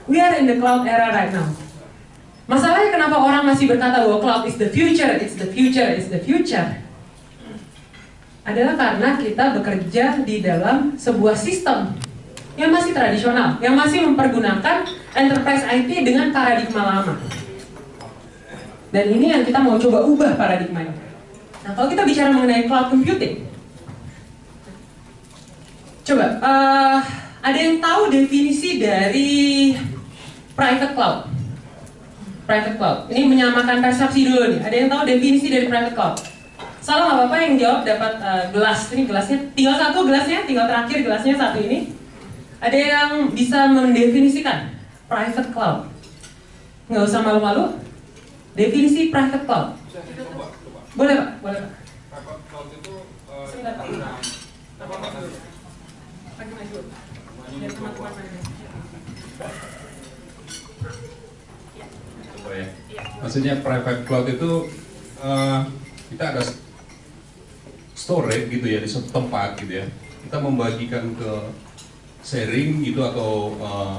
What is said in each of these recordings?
We are in the cloud era right now. Masalahnya kenapa orang masih berkata bahwa cloud is the future, it's the future, it's the future, adalah karena kita bekerja di dalam sebuah sistem yang masih tradisional, yang masih mempergunakan enterprise IT dengan paradigma lama. Dan ini yang kita mau coba ubah paradigmanya. Nah, kalau kita bicara mengenai cloud computing, coba, ada yang tahu definisi dari private cloud? Private cloud. Ini menyamakan persepsi dulu nih. Ada yang tahu definisi dari private cloud? Salah nggak apa-apa, yang jawab dapat gelas. Ini gelasnya, tinggal satu gelasnya, tinggal terakhir gelasnya satu ini. Ada yang bisa mendefinisikan private cloud? Nggak usah malu-malu. Definisi private cloud. Boleh Pak, boleh Pak. Private cloud itu Sebentar Pak. Maksudnya private cloud itu kita ada storage gitu ya di suatu tempat gitu ya. Kita membagikan ke sharing gitu atau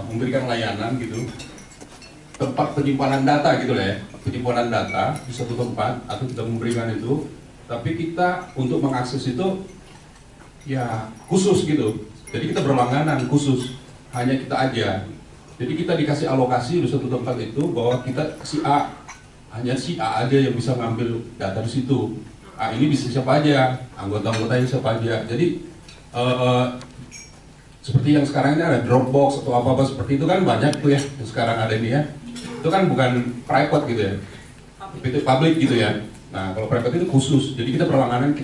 memberikan layanan gitu. Tempat penyimpanan data gitu lah ya. Penyimpanan data di suatu tempat atau kita memberikan itu, tapi kita untuk mengakses itu ya khusus gitu. Jadi kita berlangganan khusus, hanya kita aja. Jadi kita dikasih alokasi di suatu tempat itu bahwa kita si A, hanya si A aja yang bisa ngambil data di situ. A ini bisa siapa aja, anggota-anggotanya siapa aja. Jadi seperti yang sekarang ini ada Dropbox atau apa-apa seperti itu kan banyak tuh ya yang sekarang ada ini ya. Itu kan bukan private gitu ya, itu public gitu ya. Nah kalau private itu khusus, jadi kita berlangganan,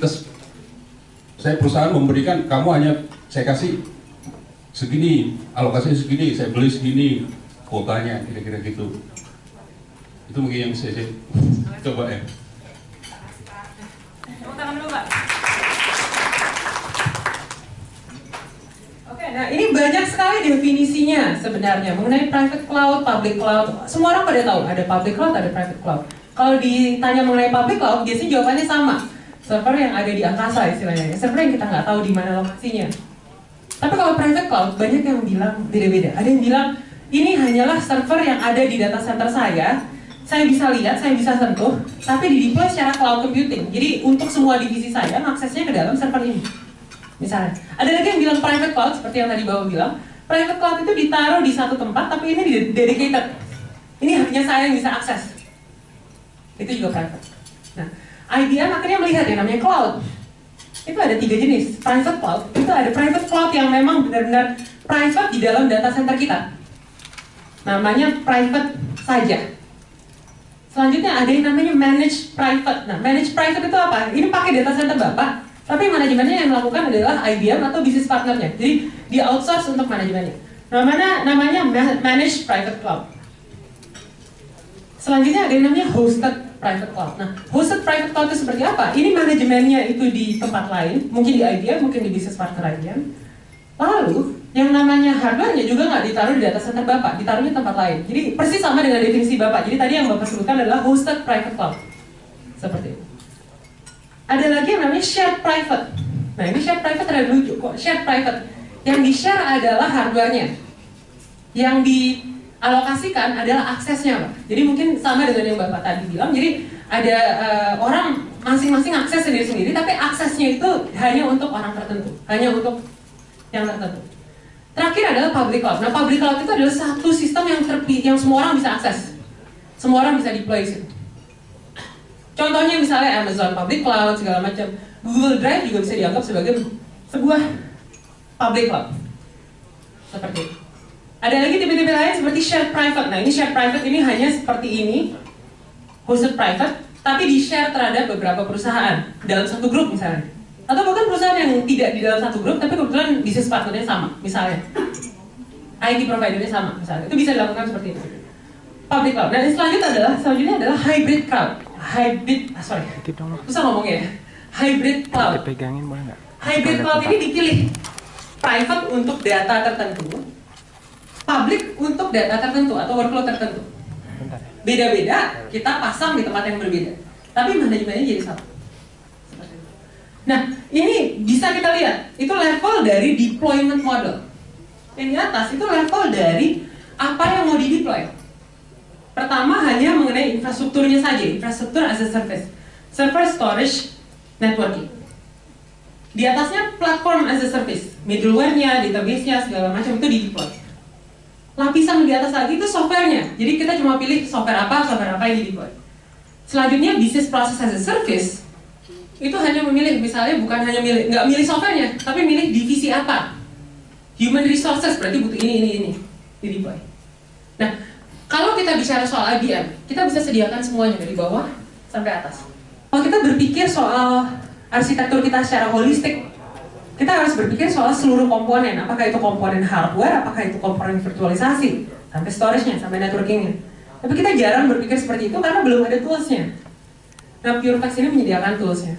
saya perusahaan memberikan, kamu hanya saya kasih segini, alokasinya segini, saya beli segini, kuotanya kira-kira gitu. Itu mungkin yang saya coba ya. Tepuk tangan dulu Pak. Oke, nah ini banyak sekali definisinya sebenarnya mengenai private cloud, public cloud. Semua orang pada tahu ada public cloud, ada private cloud. Kalau ditanya mengenai public cloud, biasanya jawabannya sama. Server yang ada di angkasa istilahnya, server yang kita nggak tahu di mana lokasinya. Tapi kalau private cloud, banyak yang bilang beda-beda. Ada yang bilang, ini hanyalah server yang ada di data center saya bisa lihat, saya bisa sentuh, tapi di-deploy secara cloud computing. Jadi untuk semua divisi saya, aksesnya ke dalam server ini. Misalnya, ada lagi yang bilang private cloud, seperti yang tadi Bapak bilang, private cloud itu ditaruh di satu tempat, tapi ini dedicated. Ini hanya saya yang bisa akses. Itu juga private. Nah, IBM akhirnya melihat yang namanya cloud. Itu ada 3 jenis. Private cloud, itu ada private cloud yang memang benar-benar private di dalam data center kita. Namanya private saja. Selanjutnya ada yang namanya managed private. Nah, managed private itu apa? Ini pakai data center Bapak, tapi manajemennya yang melakukan adalah IBM atau bisnis partnernya. Jadi, di outsource untuk manajemennya. Namanya managed private cloud. Selanjutnya ada yang namanya hosted private cloud. Nah, hosted private cloud itu seperti apa? Ini manajemennya itu di tempat lain, mungkin di IBM, mungkin di bisnis partner IBM. Lalu, yang namanya hardware-nya juga nggak ditaruh di data center Bapak, ditaruhnya tempat lain. Jadi persis sama dengan definisi Bapak. Jadi tadi yang Bapak sebutkan adalah hosted private cloud. Seperti itu. Ada lagi yang namanya shared private. Nah, ini shared private ada lucu kok. Shared private. Yang di-share adalah hardware-nya. Yang dialokasikan adalah aksesnya, Pak. Jadi mungkin sama dengan yang Bapak tadi bilang. Jadi ada orang masing-masing akses sendiri-sendiri, tapi aksesnya itu hanya untuk orang tertentu, hanya untuk yang tertentu. Terakhir adalah public cloud. Nah, public cloud itu adalah satu sistem yang semua orang bisa akses, semua orang bisa deploy situ. Contohnya misalnya Amazon public cloud segala macam. Google Drive juga bisa dianggap sebagai sebuah public cloud. Seperti itu. Ada lagi tipe-tipe lain seperti shared private. Nah, ini shared private ini hanya seperti ini, hosted private, tapi di-share terhadap beberapa perusahaan dalam satu grup misalnya. Atau bahkan perusahaan yang tidak di dalam satu grup, tapi kebetulan bisnis partnernya sama, misalnya IT providernya sama, misalnya. Itu bisa dilakukan seperti itu. Public cloud. Nah, selanjutnya adalah hybrid cloud. Susah ngomongnya ya. Hybrid cloud. Dipegangin boleh nggak? Hybrid cloud ini dipilih private untuk data tertentu, public untuk data tertentu atau workload tertentu. Beda-beda, kita pasang di tempat yang berbeda. Tapi manajemennya jadi satu. Nah, ini bisa kita lihat, itu level dari deployment model. Yang di atas itu level dari apa yang mau deploy. Pertama hanya mengenai infrastrukturnya saja, infrastruktur as a service, server, storage, networking. Di atasnya platform as a service, middleware-nya, database-nya, segala macam itu di deploy. Lapisan di atas lagi itu software-nya. Jadi kita cuma pilih software apa yang di deploy. Selanjutnya business process as a service itu hanya memilih, misalnya bukan hanya nggak milih software-nya, tapi milih divisi apa. Human resources berarti butuh ini di deploy. Nah, kalau kita bicara soal IBM, kita bisa sediakan semuanya dari bawah sampai atas. Kalau kita berpikir soal arsitektur kita secara holistik, kita harus berpikir soal seluruh komponen. Apakah itu komponen hardware, apakah itu komponen virtualisasi, sampai storage-nya, sampai networking-nya. Tapi kita jarang berpikir seperti itu karena belum ada tools-nya. Nah, PureFax ini menyediakan tools-nya.